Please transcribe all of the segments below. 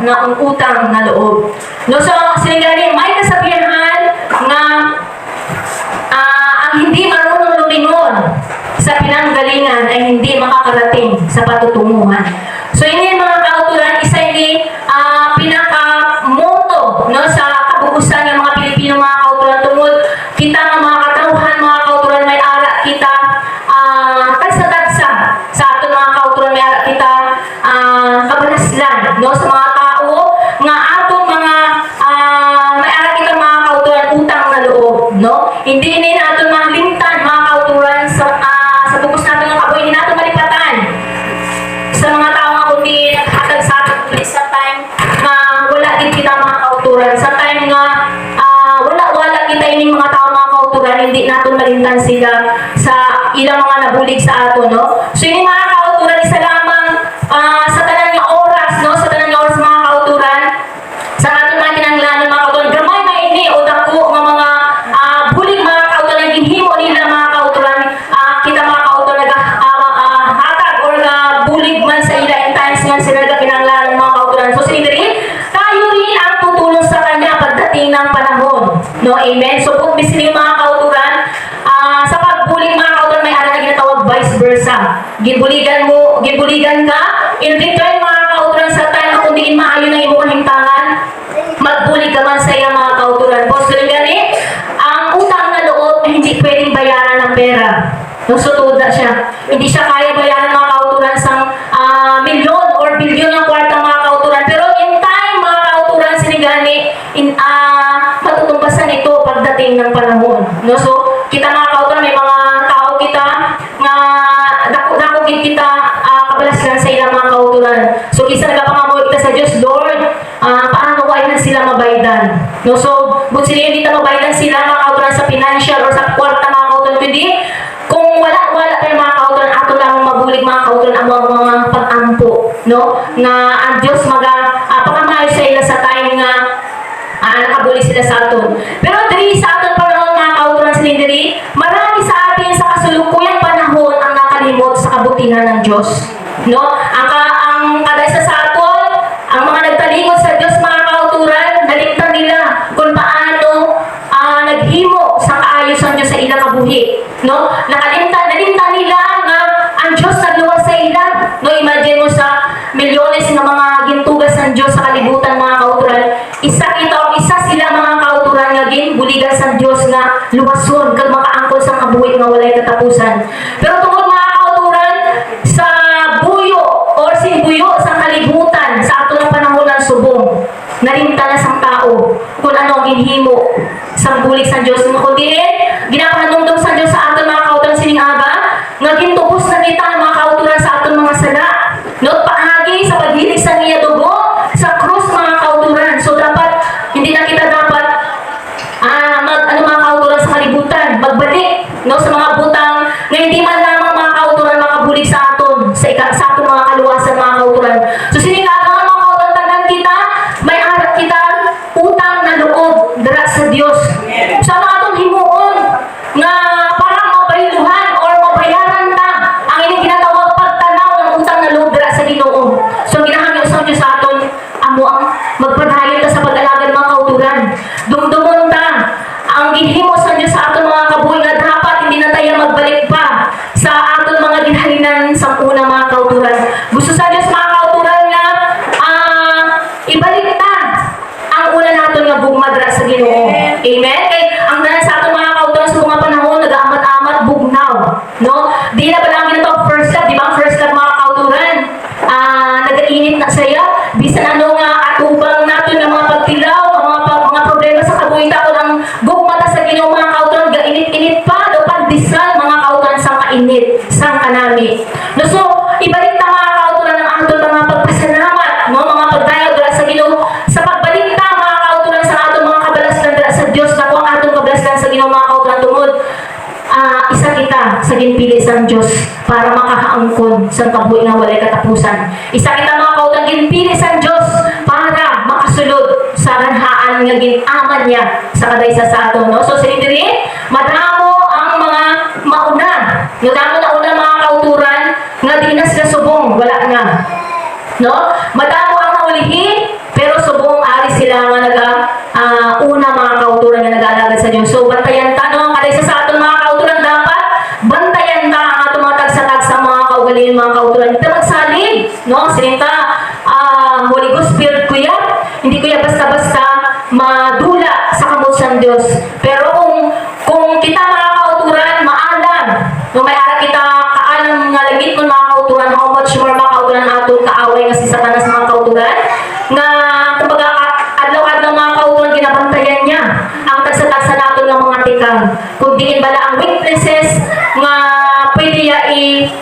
na utang na loob. No, so sinigari may kasabihan nga ang hindi marunong lumingon sa pinanggalingan ay hindi makakarating sa patutunguhan. So ini mga kautulan, isa ini pinaka-moto no sa kabuusan ng mga Pilipino mga kautulan tungod kita nga mga katauhan mga kautulan may ara kita tagsa-tagsa sa aton mga kautulan may ara kita kabalaslan no sa mga tao nga atong mga may ara kita mga kautulan utang na loob no hindi ni naton malimtan mga kautulan sa bugos natin ng kabuhi natin malipatan sa mga tao nga kundi naghatag sa atin sa time na wala din kita mga kautulan sa time nga wala kita ining mga tao mga kautulan hindi natin malimtan sila sa ilang mga nabulig sa ato no so yung mga kautulan isa lamang sa tanan nga oras no sa tanan nga oras mga kautulan sa ating mga kinanglanan mga kautulan gamay maini o dako nga mga bulig mga kautulan ginhimo nila mga kautulan kita mga kautulan hatag or bulig man sa ila in times nga sila kinanglanan mga kautulan so sinidiri tayo rin ang tutulong sa kanya pagdating ng panahon no amen so kung bisini mga kautulan sa pagbulig mga kautulan may ara na ginatawag vice versa gibuligan ka in return mga kautulan sa time kung diin maayo ng imong himtangan magbulig ka man sa iyang mga kautulan po so gani ang utang na loob hindi pwedeng bayaran ng pera no so tuda siya hindi siya kaya bayaran mga kautulan sa milyon or bilyon ng kwarta mga kautulan pero in time mga kautulan sinigani matutumbasan ito pagdating ng panahon no so kita mga kautulan may mga tao kita nga dako kita kabalaslan sa ilang mga kautulan so kisa nagapangamoy kita sa Diyos Lord paano why na sila mabaydan no so but sila hindi na mabaydan sila mga kautulan sa financial or sa kwarta mga kautulan kundi kung wala tayo mga kautulan ato lang mabulig mga kautulan ang mga pag-ampo no na ang Diyos pagkamayo sa ila sa time nga nakabulig sila sa aton pero diri sa aton panahon mga kautulan sinindiri marami sa atin sa kasulukuyang panahon ang nakalimot sa kabutihan ng Diyos no ang kada isa sa aton ang mga nagtalimod sa Diyos mga kautulan nalimtan nila kung paano naghimo sa kaayos ang Diyos sa ilang kabuhi no nalimtan nila nga ang Diyos nagluwas sa ila no imagine mo sa milyones ng mga gintugas ng Diyos sa kalibutan mga kautulan isa sila mga kautulan nga buligan sa Diyos nga luwason kag makaangkol sa kabuhi nga walay katapusan pero tungod mga kautulan sa buyo or simbuyo sa kalibutan sa ato ng panahon ng subong nalimtan na sang tao kung ano ang ginhimo sa bulig sa Diyos kundi ginapanumdum sa Diyos sa aton mga kautulan sining aga nga gintubos na kita ang mga kautulan sa aton mga sala no paagi sa paghilig sa niya dugo sa krus mga kautulan so dapat hindi na kita dapat mga kautulan sa kalibutan magbalik no sa mga butang na hindi man lamang mga kautulan makabulig sa aton sa aton mga kaluwasan mga kautulan so sinikaga mga kautulan tandaan kita may harap kita utang na loob dara sa Dios sa mga atong himuon nga parang mabayluhan or mabayaran ta ang ining ginatawag pagtanaw ng utang na loob dara sa Ginoo so ginahangyo sa Dios sa aton amo ang magpadayon ta sa pag-alagad mga kautulan dumdumon ta ang ginhimo sa Diyos sa aton mga kabuhi nga dapat hindi na tayo magbalik pa sa aton mga ginhalinan sa unang mga kautulan gusto sa Diyos mga kautulan nga ibalik ta ang una naton nga bugmadra sa Ginoo amen kay ang tanan sa aton mga kautulan sa mga panahon nag-amat-amat bugnaw no di na ba lang ginatawag first love di ba ang first love mga kautulan nag-init na saya bisan ano nga atubang natin ng mga pagtilaw mga problema sa kabuhi ta ang gugmata sa Ginoo mga kautulan gainit-init pa do pagdisal mga kautulan sa kainit sang kanami no so ibalik ta mga kautulan ang aton mga pagpasalamat no mga pagdayo dira sa Ginoo sa pagbalik ta mga kautulan sa aton mga kabalaslan dira sa Dios na kung aton kabalaslan sa Ginoo mga kautulan tungod isa kita sa ginpili sa Diyos para makahaangkon sa kabuhi nga walay katapusan isa kita mga kautulan ginpili sa Diyos para makasulod sa ganhaan nga ginaman niya sa kadaysa sa aton no so sinidiri madamo ang mga mauna madamo na una mga kauturan nga di na sila subong wala nga no madamo ang naulihin sa Dios. So bantayan ta no kada isa sa aton mga kautulan dapat bantayan ta ang atong mga tagsa-tagsa mga kaugalingon mga kautulan. Kita magsalig no sininta Holy Ghost Spirit kuya. Hindi kuya basta-basta madula sa kamot sa Dios. Pero kung kita mga kautulan maalam no may ara kita kaalam nga lagit kun mga kautulan how much more mga kautulan aton kaaway nga si Satanas mga kautulan nga kumbaga adlaw-adlaw mga kautulan ginabantayan niya ang tagsa-tagsa naton nga mga tikang kung diin bala ang weaknesses nga pwede ya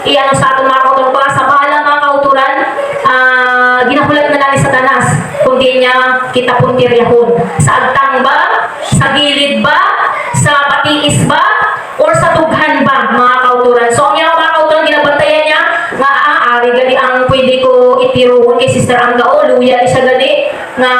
i-ano sa aton mga kautulan para sa bala mga kautulan ginahulat na lang ni Satanas kung di niya kita puntiryahon sa agtang ba sa gilid ba sa patiis ba or sa tughan ba mga kautulan. So ang mga kautulan ginabantayan niya nga ari gali ang pwede ko itiruon kay Sister Angga o luya siya gali nga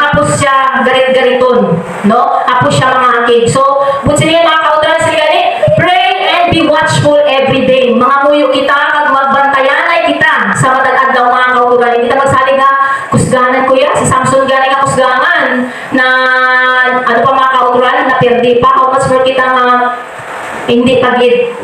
hapos siya garit-gariton no hapos siya mga akig. So bunsi niya mga kautulan sila gali pray and be watchful every day. Mga muyo kita kag magbantayan ay kita sa matag adlaw mga kautulan. Hindi kita magsalig nga kusganan kuya si Samson gani nga kusgangan na ano pa mga kautulan na perdi pa how much more kita nga hindi pagid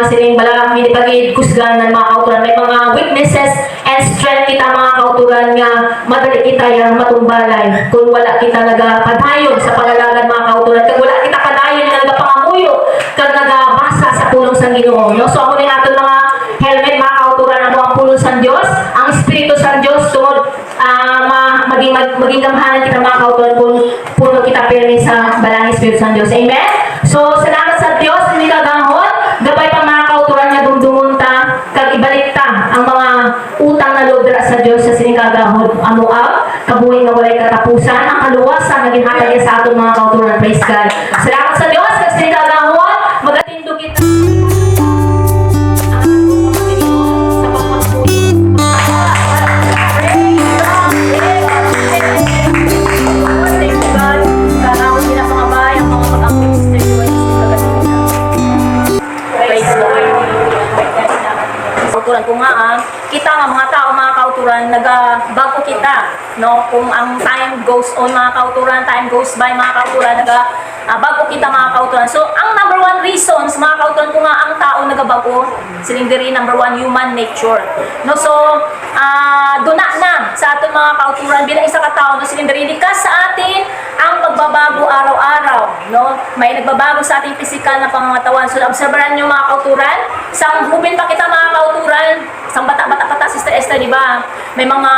sining bala hindi pagid kusganan mga kautulan. May mga weaknesses and strength kita mga kautulan nga madali kita yang matumbalay kung wala kita nagapadayon sa pangalagan mga kautulan kag wala kita kadayon nga nagapangamuyo kag nagabasa sa pulong sa Ginoo no. So amo ni aton mga helmet mga kautulan ang mga pulong sa Dios ang Espiritu sa Dios tungod maging gamhanan kita mga kautulan kung puno kita pirmi sa balang Espiritu sa Dios. Amen. So salamat sa Dios ni kagahon gabay pa mga kautulan nga dumdumon ta kag ibalik ta ang mga utang na loob dira sa Dios sa sining kagahon amo ang kabuhi nga walay katapusan ang kaluwasan nga ginhatag niya sa aton mga kautulan. Praise God. Salamat sa Dios kag sining kagahon magatindog kita sa pagpapuri. Thank you God. Kagahon nila mga bayan mga pag-amping Sister Joyce praise Lord. Kautulan ko nga kita nga mga tao mga kautulan nagabago kita no kung ang time goes on mga kautulan time goes by mga kautulan bago kita mga kautulan. So ang number one reasons mga kautulan ko nga ang tao nagabago silindiri number one human nature no. So duna na sa aton mga kautulan bilang isa ka tao no silindiri likas sa atin ang pagbabago araw-araw no. May nagbabago sa ating physical na pangangatawan. So obserbahan niyo mga kautulan sang hubin pa kita mga kautulan sang bata-bata pa ta Sister Esther di ba may mga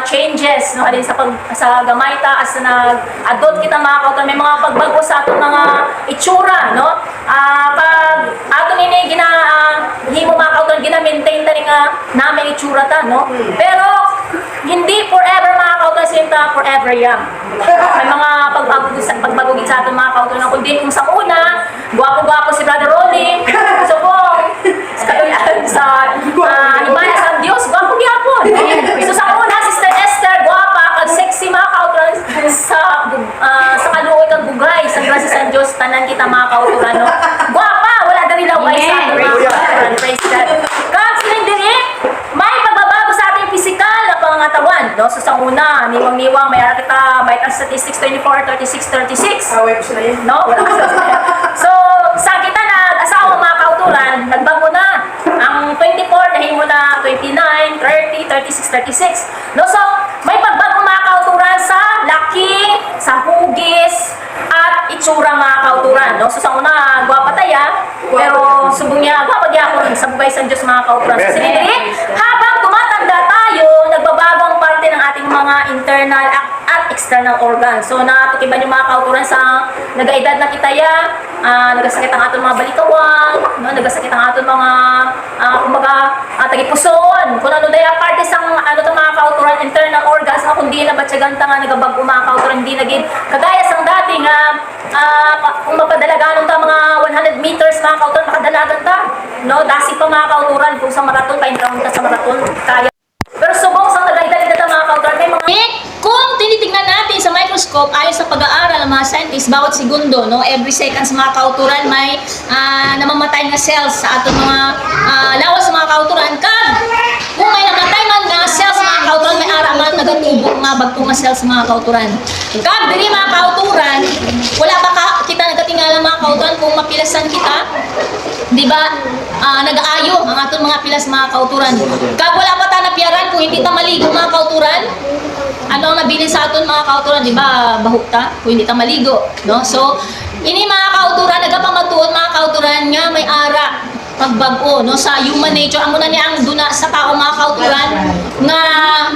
changes no halin sa gamay ta as nag-adult kita mga kautulan may mga pagbago sa ating mga itsura no. Pag ato nini himo mga kautulan gina-maintain ta nga namin itsura ta no. Pero hindi forever mga kautulan sinta forever young. May mga pagbago sa ating mga kautulan kundi kung sa una gwapo-gwapo si Brother Rolly so kung sa himaya sa Diyos gwapo-gyapon. So sa una Sister Esther gwapa kag sexy mga kautulan sa kaluoy kag bugay sa grasya sa Diyos tanan kita mga kautulan no. Gwapa wala dali laway sa ating mga kautulan. Praise God. Kag silindiri may pagbabago sa ating physical na pangangatawan no. So sa una niwang-niwang may ara kita may statistics 24 36 36 away ko sila yun no wala so sa kita nag-asawa mga kautulan nagbago na ang 24 nahimo na 29 30 36 36 no. So may pagbago mga kautulan sa laki sa hugis at itsura mga kautulan no. So sa una gwapa taya pero subong niya gwapa gyapon sa bugay sa Dios mga kautulan. So silindiri habang tumatanda tayo nagbabago ang parte ng ating mga internal at external organs. So natukiban yung mga kautulan sa nagaedad na kita ya nagasakit ang atong mga balikawan no nagasakit ang atong mga kumbaga tagipuson kung ano daya parte sang ano to mga kautulan internal organs na kundi na batyagan ta nga nagabago mga kautulan hindi naging kagaya sang dati nga kung mapadalaganon ta mga 100 meters mga kautulan makadalagan ta no dasi pa mga kautulan kung sa maraton pa-encounter sa maraton kaya pero subong sang nagaedad ta mga kautulan may mga kung tinitingnan natin sa microscope ayon sa pag-aaral ng mga scientists bawat segundo no every seconds mga kautulan may namamatay nga cells sa atong mga lawas sa mga kautulan kag kung may namatay man nga cells mga kautulan may ara man nagatubo nga bagto nga cells mga kautulan kag diri mga kautulan wala ba kita pilasan kita, di ba? Nag-aayo ang atong mga pilas mga kauturan. Kag wala pa ta napiaran kung hindi ta maligo mga kauturan. Ano ang nabilin sa aton mga kauturan, di ba? Bahuk ta kung hindi ta maligo, no? So ini mga kauturan nagapamatuon mga kauturan nga may ara pagbag-o no sa human nature amo na niya ang duna sa tao mga kauturan nga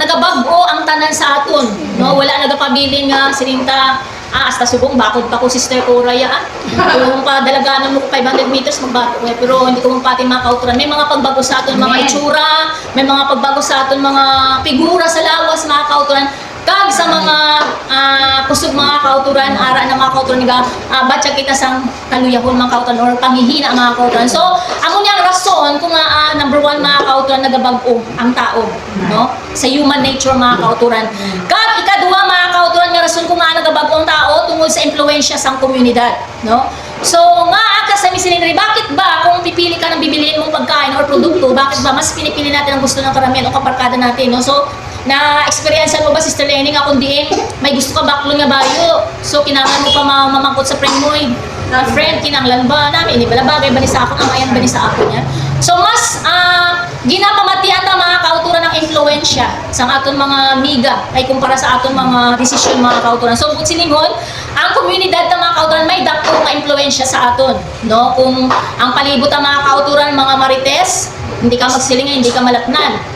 nagabag-o ang tanan sa aton no wala nagapabilin nga sininta hasta subong bakod pa ko sister ko raya kung padalaganan mo ko 500 meters magbato ko pero hindi ko mapati mga kauturan may mga pagbago sa aton mga itsura may mga pagbago sa aton mga figura sa lawas mga kauturan kag sa mga kusog mga kauturan, ara ng mga kauturan nga batya kita sang kaluyahon mga kauturan or panghihina mga kauturan. So, amo niyang rason kung number one mga kauturan nagabag-o ang tao, no? Sa human nature mga kauturan. Kag ikaduha mga kauturan nga rason kung nagabag-o ang tao tungod sa impluwensya sang komunidad, no? So, nga aka sa misinindri, bakit ba kung pipili ka ng bibiliin mong pagkain or produkto, bakit ba mas pinipili natin ang gusto ng karamihan o kaparkada natin, no? So, na-experience mo ba, Sister Lenny, nga kung diin, may gusto ka baklon nga bayo. So, kinanglan mo pa mamangkot sa friend mo eh. Friend, kinanglan ba namin? Hindi pala bagay ba ni sa ako? Ang ayan ba ni sa ako niya? So, mas ginapamatian na mga kauturan ng influensya sa aton mga miga ay kumpara sa aton mga desisyon mga kauturan. So, kung siningon, ang komunidad ng mga kauturan may dako nga influensya sa aton. No? Kung ang palibot ng mga kauturan, mga marites, hindi ka magsilingan, hindi ka malapnan.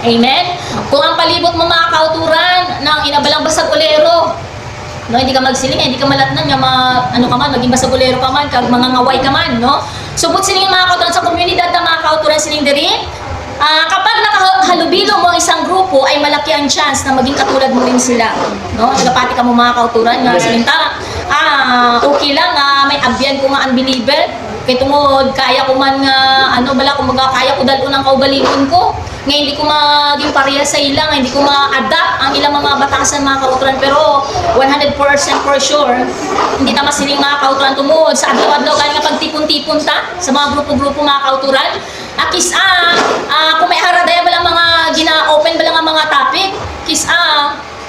Amen? Kung ang palibot mo mga kauturan ng inabalang basagulero, no, hindi ka magsiling, hindi ka malatnan, nga ano ka man, maging basagulero ka man, kag mga ngaway ka man, no? Subot sining mga kauturan sa komunidad ng mga kauturan sining diri, kapag nakahalubilo mo ang isang grupo, ay malaki ang chance na maging katulad mo rin sila, no? Nagapati ka mo mga kauturan, nga sininta, okay lang, may abyan ko nga unbeliever, kay tungod, kaya ko man nga, bala, kumaga, kaya ko dalo ng kaugalingon ko, nga hindi ko maging pareha sa ilang, hindi ko ma-adapt ang ilang mga batasan mga kauturan, pero 100% for sure, hindi ta masiling mga kauturan tungod sa adlaw-adlaw kaya nga pagtipon-tipon ta sa mga grupo-grupo mga kauturan. Kung may haradaya ba lang mga gina-open ba lang ang mga topic,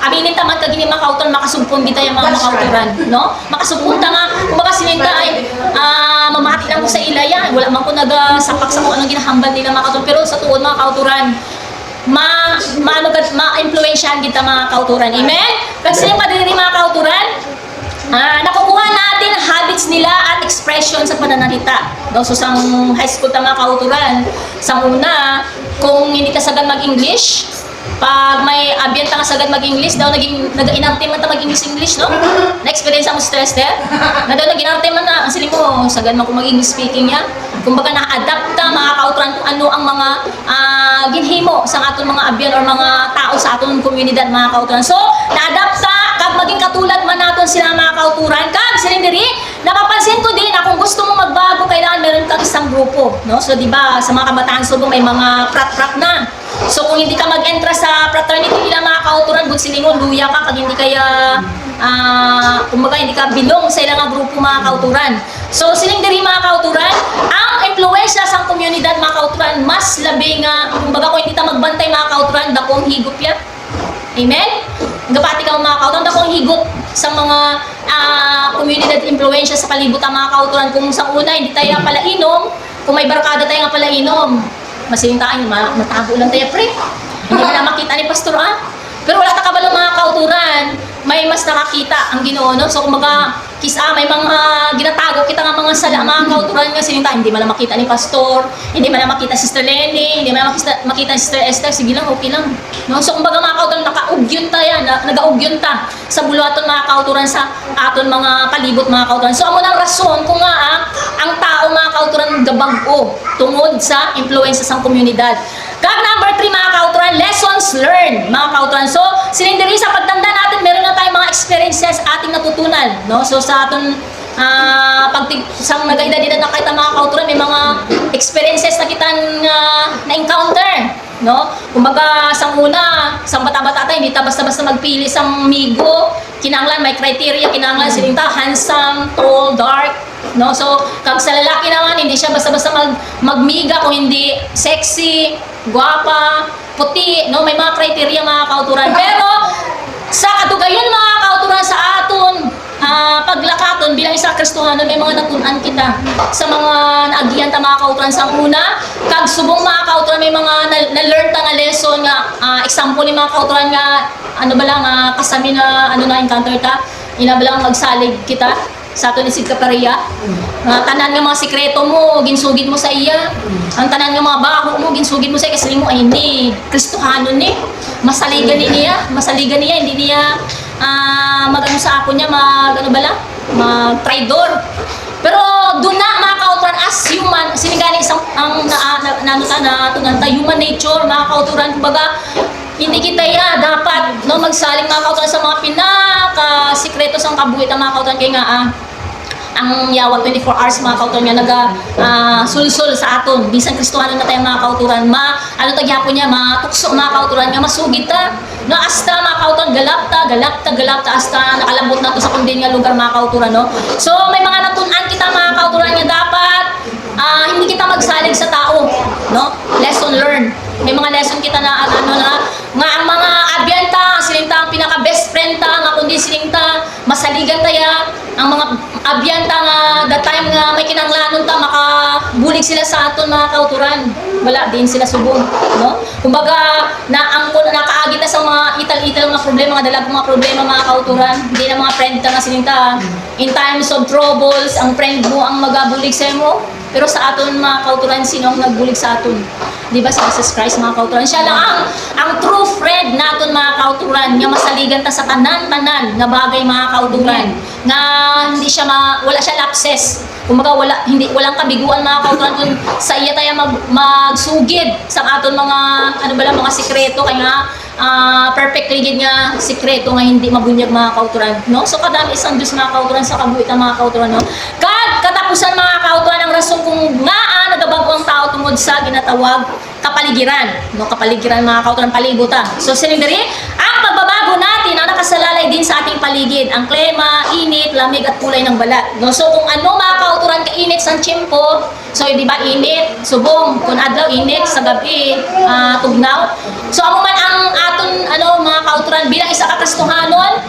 aminin taman ka gini mga kauturan, makasugpon kita yung mga makauturan, no? Makasugpon ta nga, kumbaga sininta ay mamati lang ko sa ilaya, wala man ko nagasapak sa kung anong ginahambal nila mga kauturan, pero sa tuod mga kauturan, ma-influensyahan kita mga kauturan. Amen? Kasi yung madiri mga kauturan, nakukuha natin habits nila at expression sa pananalita. No? So, sa high school ta mga kauturan, sa una, kung hindi ka sagad mag-English, pag may ambient ka sagad mag-English, daw nag-inarte man ta mag-English, no? Na-experience mo stress there? Na daw nag-inarte man na, ang siling mo, sagad man kung mag-English speaking niya. Kumbaga na-adapt ka, mga kauturan, kung ano ang mga ginhimo sa aton mga ambient or mga tao sa aton komunidad, mga kauturan. So, na-adapt ka, kag maging katulad man naton sila mga kauturan, kag siling diri, napapansin ko din na kung gusto mo magbago, kailangan meron kang isang grupo, no? So, di ba, sa mga kabataan subo, may mga prat-prat na. So kung hindi ka mag-entra sa fraternity nila mga kauturan, good silingon, luya ka, kag hindi kaya, kumbaga hindi ka bilong sa ilang grupo mga kauturan. So siling diri mga kauturan, ang impluwensya sa komunidad mga kauturan, mas labi nga, kumbaga kung hindi ta magbantay mga kauturan, dakong higop ya. Amen? Gapati ka mga kauturan, dakong higop sa mga komunidad impluwensya sa kalibutan mga kauturan. Kung sa una, hindi tayo pala inom, kung may barkada tayo nga pala inom, masintaan, matago lang tayo, pre. Hindi mo na makita ni Pastor, Pero wala ta kabalong mga kauturan, may mas nakakita ang Ginoo, no? So, kumbaga, may mga ginatago kita nga mga sala, mga kauturan nga sininta, hindi mo na makita ni Pastor, hindi mo na makita Sister Lenny, hindi mo na makita Sister Esther, sige lang, okay lang. No? So, kumbaga mga kauturan, naka-ugyon ta yan, nag-ugyon ta sa buluaton mga kauturan sa aton mga palibot mga kauturan. So, amo nang rason kung nga ang tao mga kauturan gabag-o tungod sa influensya sa komunidad. Kag number 3 mga kauturan, lessons learned mga kauturan. So, sinindiri sa pagtanda natin, meron na tayong mga experiences ating natutunan, no? So, sa aton isang nag-edad na kita mga kauturan, may mga experiences na kita na-encounter, no? Kumbaga, sa una, sa bata-bata tayo, hindi ta basta-basta magpili sa migo, kinanglan, may criteria, kinanglan, sininta, handsome, tall, dark, no? So, kag sa lalaki naman, hindi siya basta-basta magmiga kung hindi sexy, guwapa, puti, no? May mga criteria mga kauturan. Pero, sa katugayan mga kauturan sa aton paglakaton bilang isa Kristohano may mga natunan kita sa mga naagihan ta mga kauturan sa una kag subong mga kauturan may mga na-learn ta nga lesson nga example ni mga kauturan nga ano ba lang kasami na ano na encounter ta ina ba lang magsalig kita sa ato ni Sid Caparia tanan nga mga sikreto mo ginsugid mo sa iya ang tanan nga mga baho mo ginsugid mo sa iya kasi mo ay hindi Kristohano ni masaligan niya hindi niya magano sa ako niya mag ano ba lang mag traidor pero doon na mga kauturan as human sinigani isang ang tunanta human nature mga kauturan kumbaga hindi kita dapat no magsaling mga kauturan sa mga pinaka sikreto sa kabuhit ang mga kauturan kaya nga ang yawa 24 hours mga kauturan nga naga sulsul sa aton bisan Kristohano na tayo mga kauturan ano tagyapon niya matukso mga kauturan nga masugid ta no hasta mga kauturan galapta hasta nakalambot na to sa kundin nga lugar mga kauturan no so may mga natunan kita mga kauturan nga dapat hindi kita magsalig sa tao no lesson learned may mga lesson kita na nga ang mga abyanta sininta ang pinaka best friend ta nga kundi sininta masaligan taya ang mga abyanta nga that time nga may kinanglanon ta makabulig sila sa aton mga kauturan wala din sila subong no kumbaga nakaagi na sa mga ital-ital mga problema mga dalag mga problema mga kauturan hindi na mga friend ta nga sininta in times of troubles ang friend mo ang magabulig sa mo pero sa aton mga kauturan sino ang nagbulig sa aton di ba si Jesus Christ mga kauturan siya lang ang true friend naton mga kauturan nga masaligan ta sa tanan-tanan nga bagay mga kauturan nga hindi siya wala siya lapses kumbaga walang kabiguan mga kauturan kung sa iya tayo magsugid sa aton mga ano ba lang mga sikreto kaya nga perfectly gid nga sikreto nga hindi mabunyag mga kauturan no so kadami isang Dios mga kauturan sa kabuhitan mga kauturan no katapusan mga kauturan ang rason kung nga nagabago ang tao tungod sa ginatawag kapaligiran no kapaligiran mga kauturan palibutan so sinigdiri ang pagbabago natin ang nakasalalay din sa ating paligid ang klima init lamig at kulay ng balat no so kung ano mga kauturan kainit sa tiyempo so di ba init subong kung adlaw init sa gabi tugnaw so amo man ang aton mga kauturan bilang isa ka Kristohanon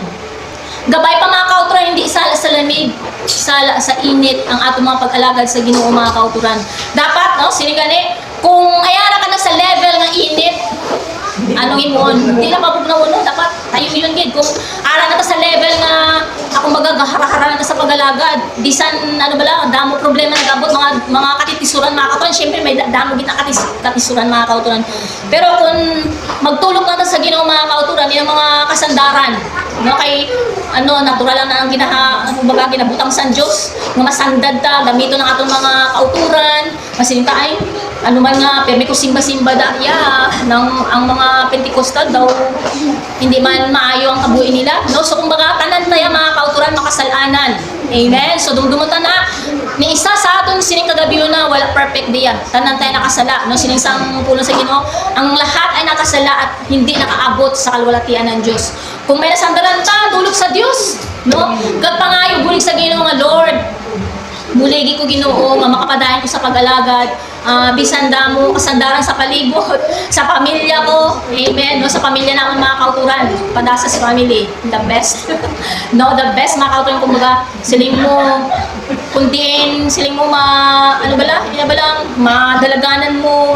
gabay pa mga kauturan hindi sa lamig sa init ang atong mga pag-alagad sa Ginoo mga kauturan dapat no sinigani kung ayara ka na sa level ng init anong imon hindi na mabugnaw no dapat tayo yun gid kung ara na ta sa level nga ako magagahara-hara na ta sa pag-alagad bisan ano bala damo problema nagabot mga katitisuran mga kauturan syempre may damo gid na katisuran mga kauturan pero kung magtulog na ta sa Ginoo mga kauturan yung mga kasandaran no kay natural lang na ang ginabutang sa Diyos nga masandad ta gamito ng atong mga kauturan masinta ay ano man nga permi ko simba-simba daya ang mga Pentecostal daw hindi man maayo ang kabuhi nila no so kumbaga tanan tayo mga kauturan makasalanan amen so dumdumutan na ni isa sa aton sining kagabi na wala perfect diya tanan tayo nakasala no sining sang puno sa Ginoo ang lahat ay nakasala at hindi nakaabot sa kalwalatian ng Diyos kung may nasandaran ta dulog sa Diyos no kat pangayo bulig sa Ginoo nga Lord muligi ko Ginoo nga makapadayon ko sa pag-alagad bisan damo kasandaran sa palibot sa pamilya ko amen no sa pamilya naman mga kauturan Padasas family the best no the best mga kauturan kumbaga siling mo kundiin siling mo madalaganan mo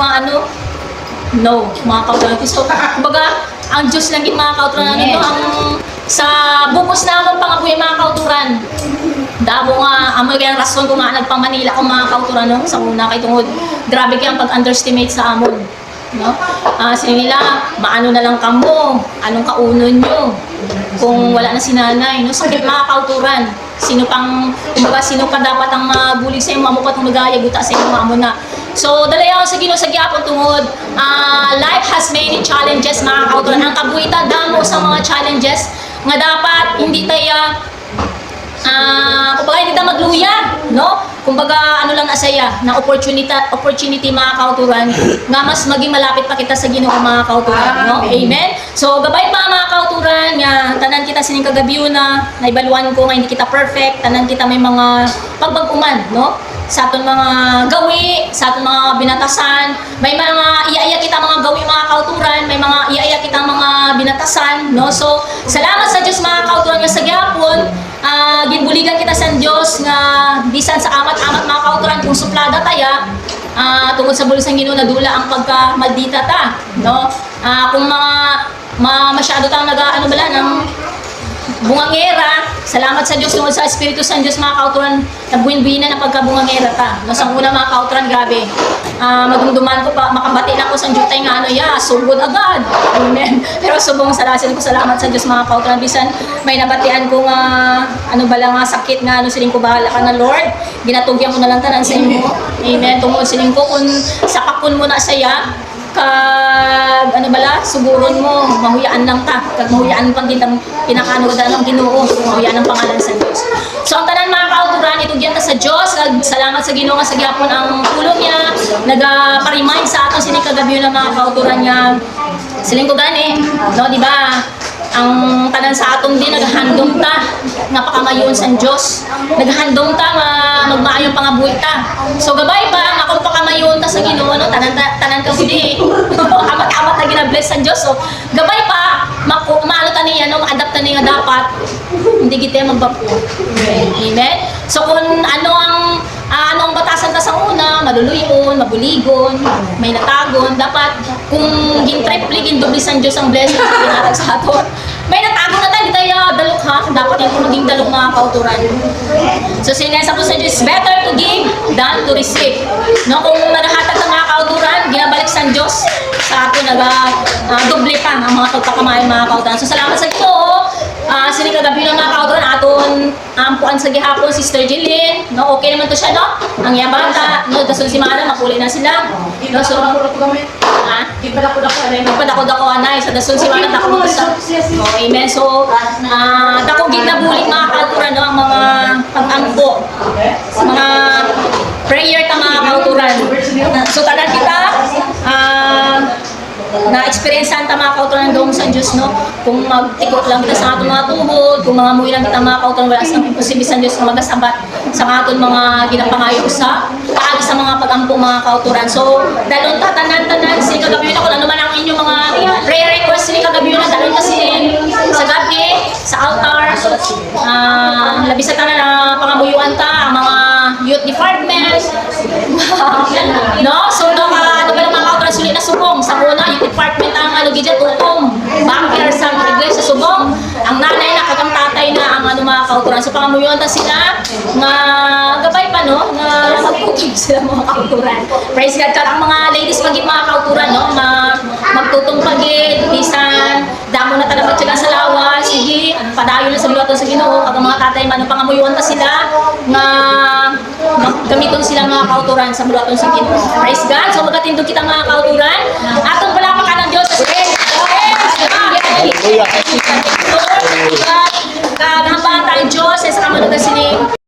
no mga kauturan so kumbaga ang Diyos lang mga kauturan ang sa bukos naman pangabuhi mga kauturan damo nga amoy kaya rason kung nagpang Manila kung mga kauturan no sa una kay tungod grabe kayang pag-underestimate sa amon no sila nila maano na lang kamo anong kaunon nyo kung wala na si nanay no sakit mga kauturan sino pa dapat ang mabulig sa iyo mamupat ng magaya guta sa iyo maamo na so dalayaw sa Ginoo sa gyapon tungod life has many challenges mga kauturan ang kabuhitan damo sa mga challenges nga dapat hindi tayo kumbaga hindi tayo magluya no kumbaga lang asaya na opportunity mga kauturan nga mas maging malapit pa kita sa Ginoo mga kauturan no amen so gabay pa mga kauturan nga tanan kita sining kagabi na naibaluan ko nga hindi kita perfect tanan kita may mga pagbaguman no sa aton mga gawi, sa aton mga binatasan. May mga iya kita mga gawi mga kauturan, may mga iya kita mga binatasan, no? So salamat sa Dios mga kauturan nga sa gihapon. Ginbuligan kita sa Dios nga bisan sa amat-amat mga kauturan kung suplada taya, tungod sa bulusang Ginoo nadula ang pagkamaldita ta, no? Kung masyado tang ng bungangera, salamat sa Diyos tungkol sa Espiritu sa Diyos mga kauturan, nagbuin-buinan ang pagkabungangera ta. No, sa una mga kauturan, grabe. Madumduman ko pa, makabati na ko sa Diyos tayo nga, sugod agad. Amen. Pero subong salasin ko, salamat sa Diyos mga kauturan. Bisan may nabatian ko nga, sakit nga, siling ko bahala ka na Lord. Ginatugyan ko na lang tanan sa inyo. Amen. Tungkol siling ko, kung sapakon mo na saya, kag suguron mo mahuyaan lang ta kag mahuyaan pang kitang pinakaano kada ng Ginoo mahuyaan ang pangalan sa Dios. So ang tanan mga kauturan itugyan ta sa Dios kag salamat sa Ginoo nga sa gyapon ang tulong niya nagapa-remind sa aton sini kagabi ng mga kauturan niya siling ko gani no di ba ang tanan sa aton din naghandom ta nga pakamayon sa Dios naghandom ta nga magmaayong pangabuhi ta so gabay pa ang akong pakamayon ta sa Ginoo no tanan ka gudi amat-amat na gina-bless sa Dios so gabay pa maano ta niya no ma-adapt ta niya dapat hindi kita magbapo amen so kung ano ang batasan ta sa una maluluyon mabuligon may natagon dapat kung gin-triple gin-doble sa Dios ang blessing sa ginatag sa aton may natago na tayo tayo dalok ha dapat yung maging dalok mga kauturan so sinesa po sa Diyos better to give than to receive no kung nagahatag ng mga kauturan ginabalik sa Diyos sa ato doble pa ang mga pagpakamay mga kauturan so salamat sa Ginoo sini kagabi ng mga kauturan aton ampuan sa gihapon Sister Jeline no okay naman to siya no ang iya bata no dason si Mana makuli na sila no so Ipadako anay sa dason si Mana dako sa amen so dako ginabulig mga kauturan no ang mga pag-ampo mga prayer ta mga kauturan so tanan kita na-experiencean ta mga kauturan doon sa Diyos, no? Kung magtikot lang kita sa atong mga tuhod, kung mga muwi lang kita mga kauturan, wala sa imposible sa Diyos na magasabat sa atong mga ginapangayo sa paagi sa mga pag-ampo mga kauturan. So, dalon ta tanan-tanan, sini kagabi na kung ano man ang inyong mga prayer request, sini kagabi na dalon kasi sa gabi, sa altar, labis sa tanan na pangamuyuan ta, ang mga youth department, no? So, ano ba ng mga kauturan, sulit na subong, sa una, youth department ang gidya tutong bakir sa iglesia subong ang nanay na kagang tatay na ang mga kauturan so pangamuyuan ta sila nga gabay pa no nga magtutong sila mga kauturan praise God kag ang mga ladies pagit mga kauturan no magtutong pagit bisan damo na talaga sila sa lawas sige padayon na sa biwaton sa Ginoo kag ang mga tatay man pangamuyuan ta sila nga gamiton sila mga kauturan sa biwaton sa Ginoo praise God so magatindog kita mga kauturan atong palapakan ng Diyos Hallelujah. Kagambang tayong Diyos, sa kamunod na sining